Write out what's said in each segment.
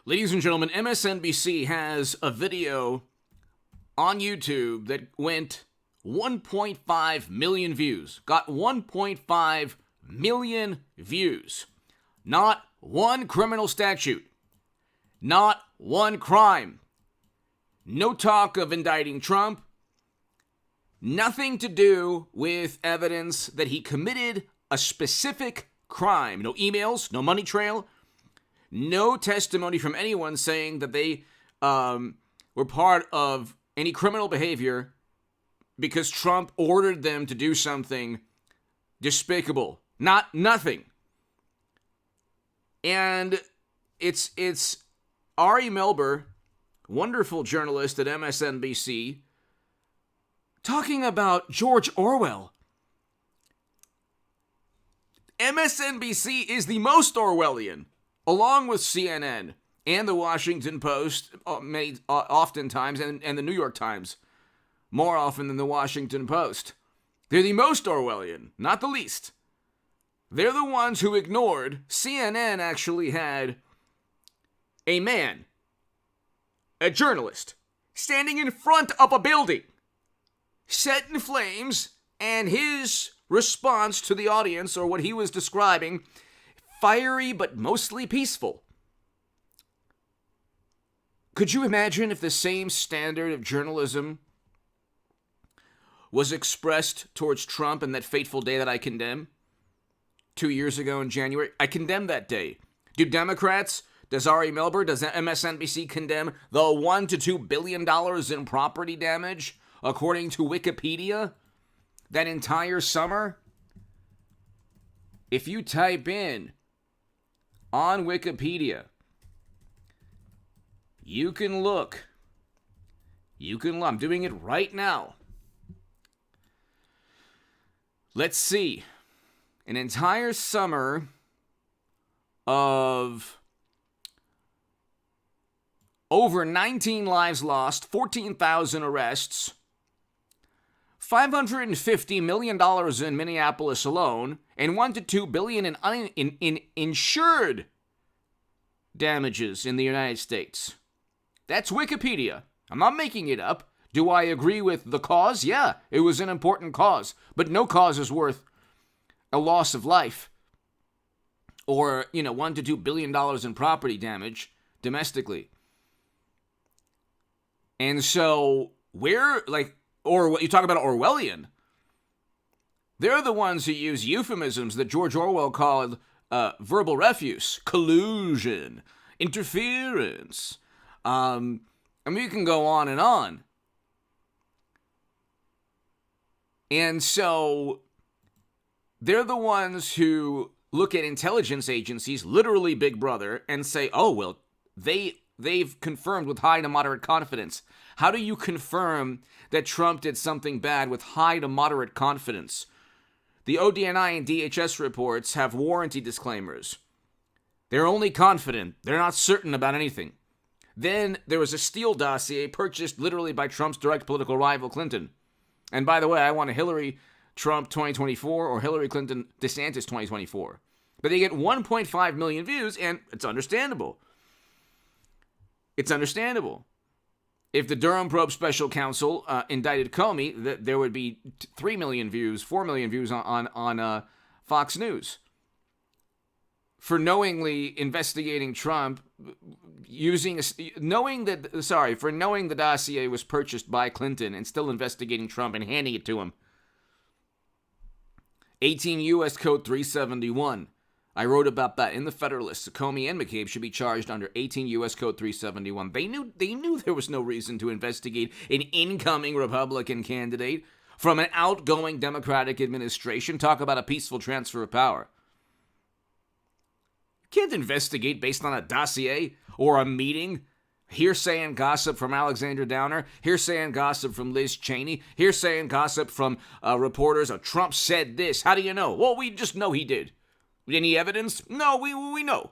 Ladies and gentlemen, MSNBC has a video on YouTube that went 1.5 million views. Got 1.5 million views. Not one criminal statute. Not one crime. No talk of indicting Trump. Nothing to do with evidence that he committed a specific crime. No emails, no money trail. No testimony from anyone saying that they were part of any criminal behavior because Trump ordered them to do something despicable. Nothing. And it's Ari Melber, wonderful journalist at MSNBC, talking about George Orwell. MSNBC is the most Orwellian, along with CNN and the Washington Post, oftentimes, and the New York Times, more often than the Washington Post. They're the most Orwellian, not the least. They're the ones who ignored. CNN actually had a man, a journalist, standing in front of a building, set in flames, and his response to the audience, or what he was describing, fiery but mostly peaceful. Could you imagine if the same standard of journalism was expressed towards Trump in that fateful day that I condemn? 2 years ago in January, I condemned that day. Do Democrats, does Ari Melber, does MSNBC condemn the $1 to $2 billion in property damage, according to Wikipedia, that entire summer? If you type in on Wikipedia, you can look. I'm doing it right now. Let's see. An entire summer of over 19 lives lost, 14,000 arrests, $550 million in Minneapolis alone, and $1 to $2 billion in insured damages in the United States. That's Wikipedia. I'm not making it up. Do I agree with the cause? Yeah, it was an important cause, but no cause is worth a loss of life or, $1 to $2 billion in property damage domestically. And so or what you talk about Orwellian, they're the ones who use euphemisms that George Orwell called verbal refuse, collusion, interference. You can go on and on. And so they're the ones who look at intelligence agencies, literally Big Brother, and say, oh, well, they've confirmed with high to moderate confidence. How do you confirm that Trump did something bad with high to moderate confidence? The ODNI and DHS reports have warranty disclaimers. They're only confident. They're not certain about anything. Then there was a Steele dossier purchased literally by Trump's direct political rival, Clinton. And by the way, I want a Hillary Trump 2024 or Hillary Clinton DeSantis 2024. But they get 1.5 million views, and it's understandable. It's understandable. If the Durham Probe Special Counsel indicted Comey, there would be 3 million views, 4 million views on Fox News for knowingly investigating Trump, knowing the dossier was purchased by Clinton and still investigating Trump and handing it to him. 18 U.S. Code 371. I wrote about that in the Federalist. Comey and McCabe should be charged under 18 U.S. Code 371. They knew there was no reason to investigate an incoming Republican candidate from an outgoing Democratic administration. Talk about a peaceful transfer of power. You can't investigate based on a dossier or a meeting. Hearsay and gossip from Alexander Downer. Hearsay and gossip from Liz Cheney. Hearsay and gossip from reporters. Trump said this. How do you know? Well, we just know he did. Any evidence? No, we know.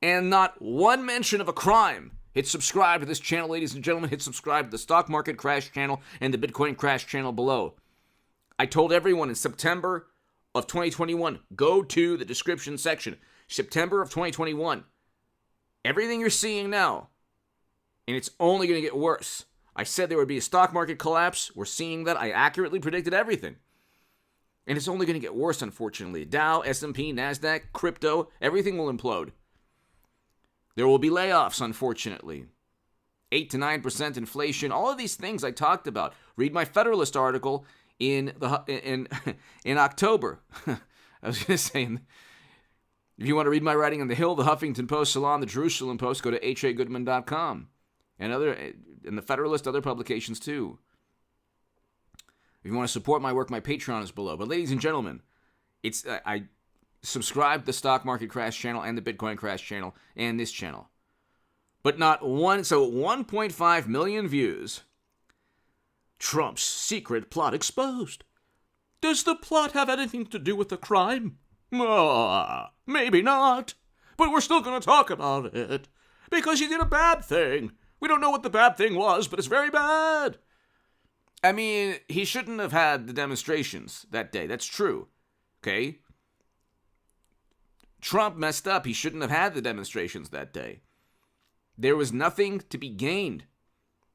And not one mention of a crime. Hit subscribe to this channel, ladies and gentlemen. Hit subscribe to the Stock Market Crash channel and the Bitcoin Crash channel below. I told everyone in September of 2021, go to the description section. September of 2021. Everything you're seeing now, and it's only going to get worse. I said there would be a stock market collapse. We're seeing that. I accurately predicted everything. And it's only going to get worse, unfortunately. Dow, S&P, NASDAQ, crypto, everything will implode. There will be layoffs, unfortunately. 8 to 9% inflation, all of these things I talked about. Read my Federalist article in October. I was going to say, if you want to read my writing on The Hill, The Huffington Post, Salon, The Jerusalem Post, go to hagoodman.com. And the Federalist, other publications too. If you want to support my work, my Patreon is below. But ladies and gentlemen, I subscribe to the Stock Market Crash channel and the Bitcoin Crash channel and this channel. But not one, so 1.5 million views. Trump's secret plot exposed. Does the plot have anything to do with the crime? Maybe not. But we're still going to talk about it. Because he did a bad thing. We don't know what the bad thing was, but it's very bad. I mean, he shouldn't have had the demonstrations that day. That's true. Okay? Trump messed up. He shouldn't have had the demonstrations that day. There was nothing to be gained.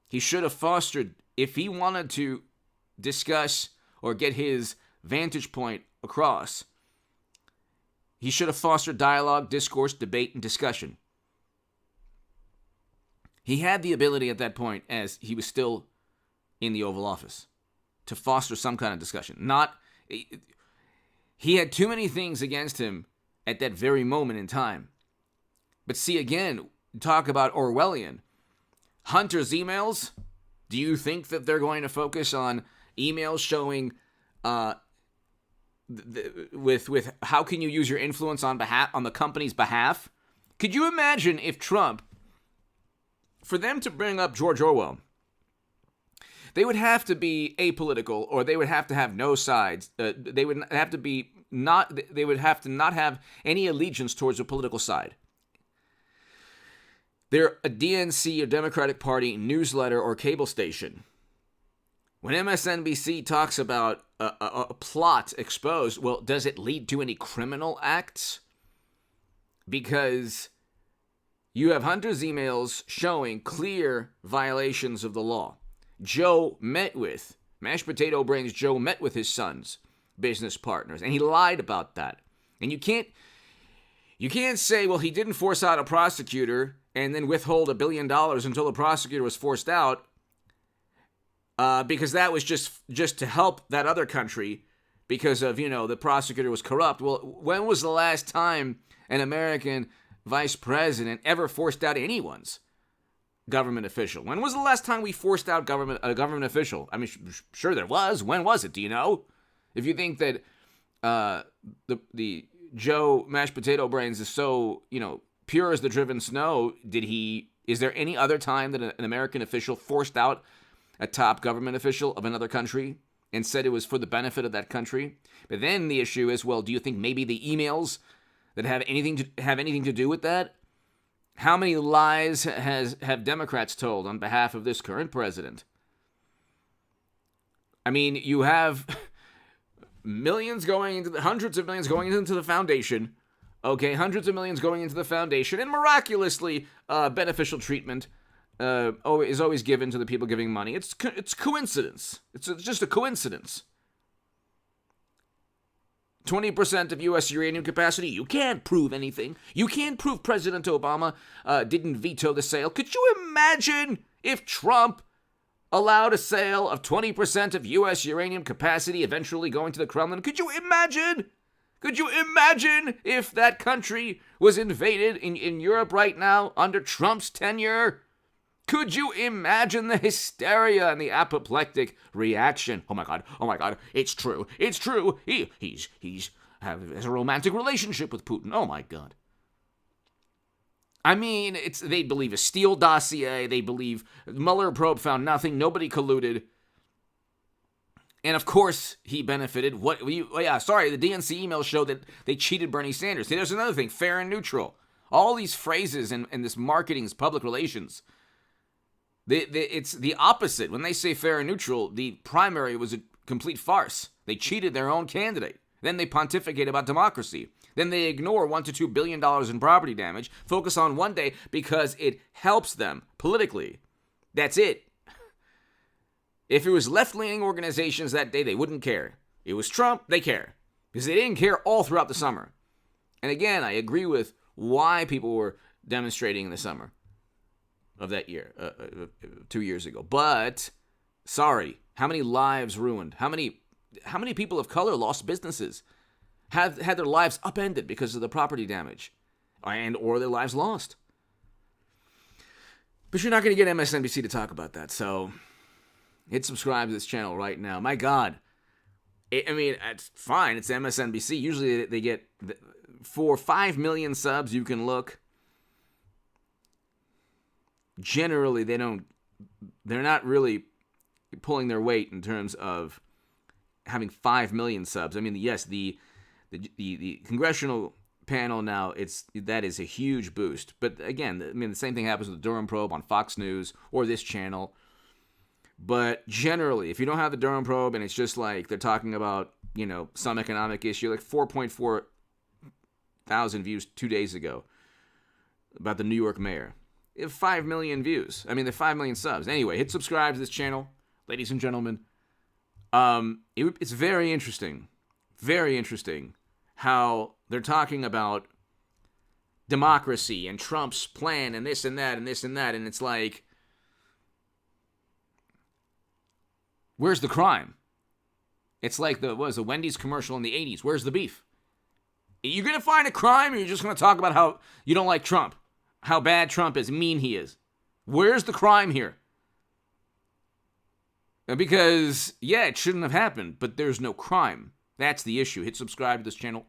He should have fostered, if he wanted to discuss or get his vantage point across, he should have fostered dialogue, discourse, debate, and discussion. He had the ability at that point, as he was still in the Oval Office, to foster some kind of discussion. He had too many things against him at that very moment in time. But see, again, talk about Orwellian. Hunter's emails, do you think that they're going to focus on emails showing with how can you use your influence on the company's behalf? Could you imagine if Trump, for them to bring up George Orwell, they would have to be apolitical, or they would have to have no sides. They would have to not have any allegiance towards a political side. They're a DNC or Democratic Party newsletter or cable station. When MSNBC talks about a plot exposed, well, does it lead to any criminal acts? Because you have Hunter's emails showing clear violations of the law. Mashed Potato Brains Joe met with his son's business partners, and he lied about that. And you can't say, well, he didn't force out a prosecutor and then withhold $1 billion until the prosecutor was forced out, because that was just to help that other country because of, the prosecutor was corrupt. Well, when was the last time an American vice president ever forced out anyone's government official? When was the last time we forced out a government official? I mean, sure there was. When was it? Do you know? If you think that the Joe Mashed Potato Brains is so, pure as the driven snow, is there any other time that an American official forced out a top government official of another country and said it was for the benefit of that country? But then the issue is, well, do you think maybe the emails that have anything to do with that? How many lies have Democrats told on behalf of this current president? I mean, you have hundreds of millions going into the foundation. Okay, hundreds of millions going into the foundation, and miraculously, beneficial treatment is always given to the people giving money. It's coincidence. It's just a coincidence. 20% of U.S. uranium capacity. You can't prove anything. You can't prove President Obama didn't veto the sale. Could you imagine if Trump allowed a sale of 20% of U.S. uranium capacity eventually going to the Kremlin? Could you imagine? Could you imagine if that country was invaded in Europe right now under Trump's tenure? Could you imagine the hysteria and the apoplectic reaction? Oh my God, it's true. He has a romantic relationship with Putin. Oh my God. I mean, they believe a Steele dossier. They believe Mueller probe found nothing. Nobody colluded. And of course, he benefited. The DNC emails show that they cheated Bernie Sanders. See, there's another thing, fair and neutral. All these phrases and this marketing is public relations. It's the opposite. When they say fair and neutral, the primary was a complete farce. They cheated their own candidate. Then they pontificate about democracy. Then they ignore $1 to $2 billion in property damage, focus on one day because it helps them politically. That's it. If it was left-leaning organizations that day, they wouldn't care. It was Trump, they care. Because they didn't care all throughout the summer. And again, I agree with why people were demonstrating in the summer of that year, 2 years ago. But, sorry, how many lives ruined? How many people of color lost businesses? Have had their lives upended because of the property damage? Or their lives lost? But you're not going to get MSNBC to talk about that, so hit subscribe to this channel right now. My God. It's fine. It's MSNBC. Usually they get, for 5 million subs, you can look. Generally, they're not really pulling their weight in terms of having 5 million subs. I mean, yes, the congressional panel now, that is a huge boost. But again, the same thing happens with the Durham probe on Fox News or this channel. But generally, if you don't have the Durham probe and it's just like they're talking about, some economic issue, like 4.4 thousand views 2 days ago about the New York mayor. It have 5 million views. They're 5 million subs. Anyway, hit subscribe to this channel, ladies and gentlemen. It's very interesting how they're talking about democracy and Trump's plan and this and that and this and that. And it's like, where's the crime? It's like the Wendy's commercial in the 80s. Where's the beef? You're going to find a crime, or you're just going to talk about how you don't like Trump, how bad Trump is, mean he is. Where's the crime here? Because, yeah, it shouldn't have happened, but there's no crime. That's the issue. Hit subscribe to this channel.